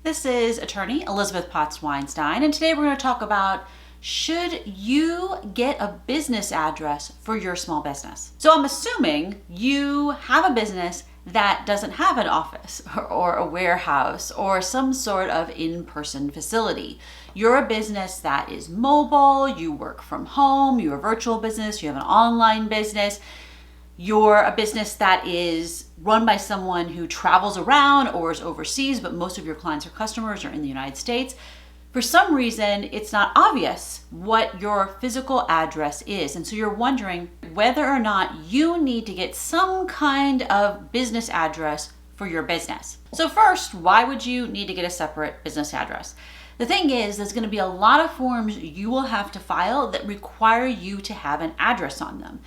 This is attorney Elizabeth Potts-Weinstein, and today we're going to talk about should you get a business address for your small business? So I'm assuming you have a business that doesn't have an office or a warehouse or some sort of in-person facility. You're a business that is mobile, you work from home, you're a virtual business, you have an online business. You're a business that is run by someone who travels around or is overseas, but most of your clients or customers are in the United States. For some reason, it's not obvious what your physical address is. And so you're wondering whether or not you need to get some kind of business address for your business. So first, why would you need to get a separate business address? The thing is, there's going to be a lot of forms you will have to file that require you to have an address on them.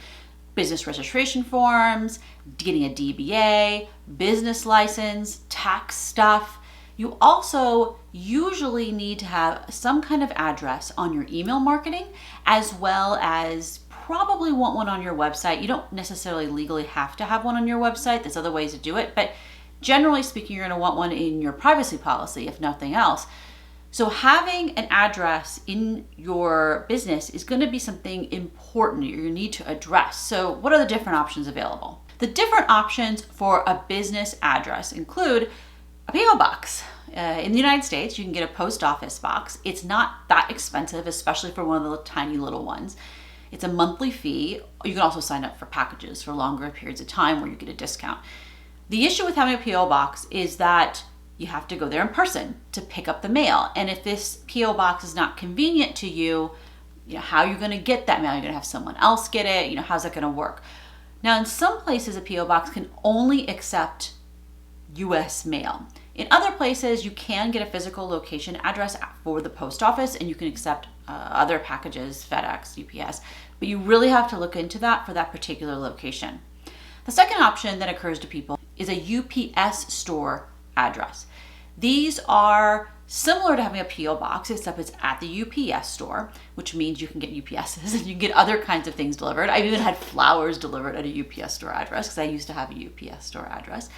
Business registration forms, getting a DBA, business license, tax stuff. You also usually need to have some kind of address on your email marketing, as well as probably want one on your website. You don't necessarily legally have to have one on your website. There's other ways to do it, but generally speaking, you're going to want one in your privacy policy, if nothing else. So having an address in your business is going to be something important you need to address. So what are the different options available? The different options for a business address include a PO box. In the United States, you can get a post office box. It's not that expensive, especially for one of the tiny little ones. It's a monthly fee. You can also sign up for packages for longer periods of time where you get a discount. The issue with having a PO box is that you have to go there in person to pick up the mail. And if this PO box is not convenient to you, how are you going to get that mail? You're going to have someone else get it. How's that going to work? Now, in some places, a PO box can only accept US mail. In other places, you can get a physical location address for the post office, and you can accept other packages, FedEx, UPS, but you really have to look into that for that particular location. The second option that occurs to people is a UPS store address. These are similar to having a PO box, except it's at the UPS store, which means you can get UPSs and you can get other kinds of things delivered. I've even had flowers delivered at a UPS store address because I used to have a UPS store address.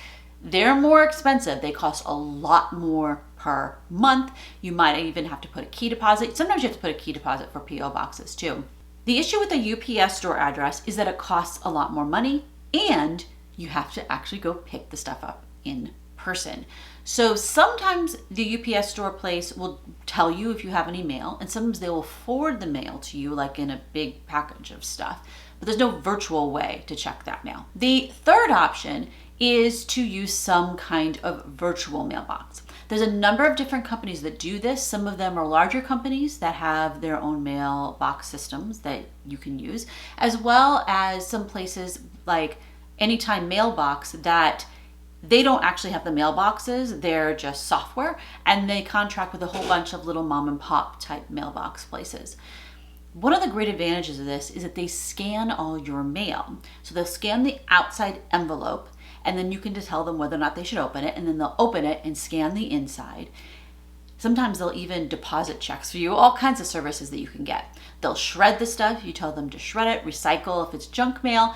They're more expensive. They cost a lot more per month. You might even have to put a key deposit. Sometimes you have to put a key deposit for PO boxes too. The issue with a UPS store address is that it costs a lot more money and you have to actually go pick the stuff up in person. So sometimes the UPS store place will tell you if you have any mail, and sometimes they will forward the mail to you like in a big package of stuff, but there's no virtual way to check that mail. The third option is to use some kind of virtual mailbox. There's a number of different companies that do this. Some of them are larger companies that have their own mailbox systems that you can use, as well as some places like Anytime Mailbox that they don't actually have the mailboxes, they're just software, and they contract with a whole bunch of little mom and pop type mailbox places. One of the great advantages of this is that they scan all your mail. So they'll scan the outside envelope, and then you can just tell them whether or not they should open it, and then they'll open it and scan the inside. Sometimes they'll even deposit checks for you, all kinds of services that you can get. They'll shred the stuff, you tell them to shred it, recycle if it's junk mail,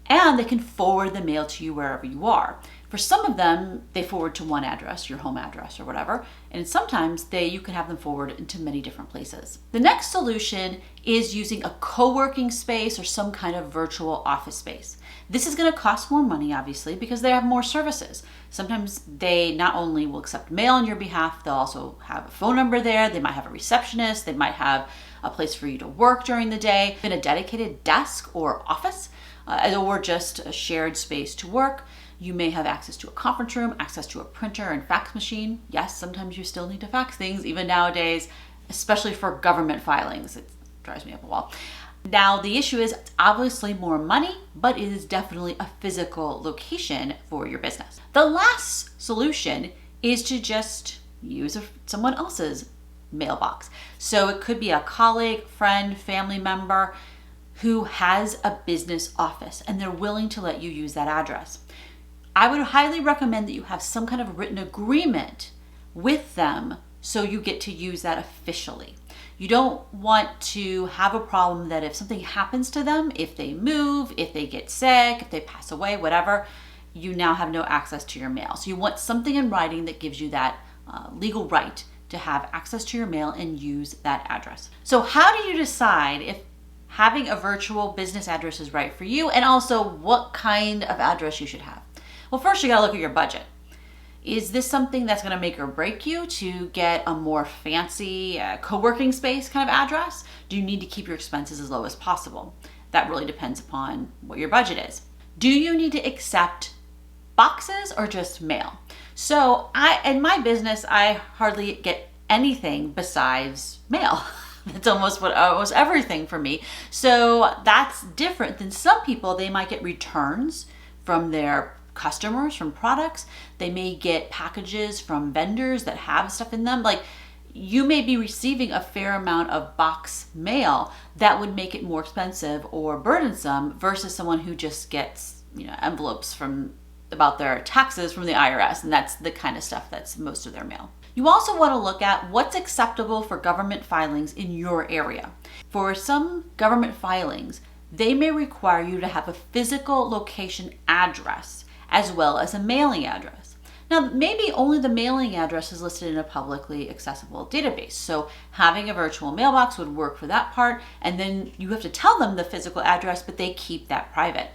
and they can forward the mail to you wherever you are. For some of them, they forward to one address, your home address or whatever, and sometimes you can have them forward into many different places. The next solution is using a co-working space or some kind of virtual office space. This is going to cost more money, obviously, because they have more services. Sometimes they not only will accept mail on your behalf, they'll also have a phone number there, they might have a receptionist, they might have a place for you to work during the day, in a dedicated desk or office, or just a shared space to work. You may have access to a conference room, access to a printer and fax machine. Yes, sometimes you still need to fax things, even nowadays, especially for government filings. It drives me up a wall. Now, the issue is it's obviously more money, but it is definitely a physical location for your business. The last solution is to just use someone else's mailbox. So it could be a colleague, friend, family member who has a business office and they're willing to let you use that address. I would highly recommend that you have some kind of written agreement with them so you get to use that officially. You don't want to have a problem that if something happens to them, if they move, if they get sick, if they pass away, whatever, you now have no access to your mail. So you want something in writing that gives you that legal right to have access to your mail and use that address. So how do you decide if having a virtual business address is right for you, and also what kind of address you should have? Well, first you gotta look at your budget. Is this something that's gonna make or break you to get a more fancy co-working space kind of address? Do you need to keep your expenses as low as possible? That really depends upon what your budget is. Do you need to accept boxes or just mail? So in my business, I hardly get anything besides mail. That's almost everything for me. So that's different than some people. They might get returns from their customers, from products. They may get packages from vendors that have stuff in them. Like, you may be receiving a fair amount of box mail that would make it more expensive or burdensome versus someone who just gets, envelopes about their taxes from the IRS, and that's the kind of stuff that's most of their mail. You also want to look at what's acceptable for government filings in your area. For some government filings, they may require you to have a physical location address as well as a mailing address. Now, maybe only the mailing address is listed in a publicly accessible database. So having a virtual mailbox would work for that part, and then you have to tell them the physical address, but they keep that private.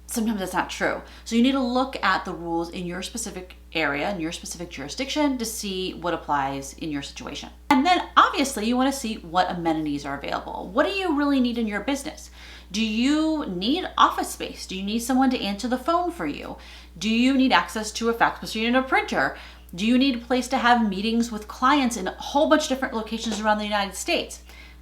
Sometimes that's not true. So you need to look at the rules in your specific area, in your specific jurisdiction, to see what applies in your situation. And then obviously you want to see what amenities are available. What do you really need in your business? Do you need office space? Do you need someone to answer the phone for you? Do you need access to a fax machine and a printer? Do you need a place to have meetings with clients in a whole bunch of different locations around the United States?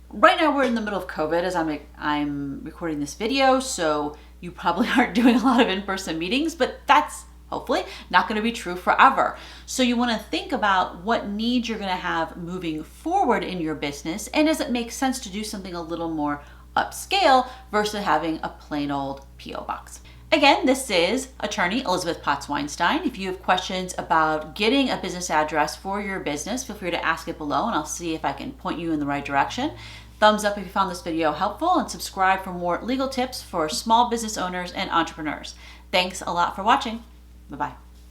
Right now we're in the middle of COVID as I'm recording this video, so you probably aren't doing a lot of in-person meetings, but that's hopefully not going to be true forever. So you want to think about what needs you're going to have moving forward in your business, and does it make sense to do something a little more upscale versus having a plain old P.O. box. Again, this is attorney Elizabeth Potts Weinstein. If you have questions about getting a business address for your business, feel free to ask it below and I'll see if I can point you in the right direction. Thumbs up if you found this video helpful, and subscribe for more legal tips for small business owners and entrepreneurs. Thanks a lot for watching. Bye-bye.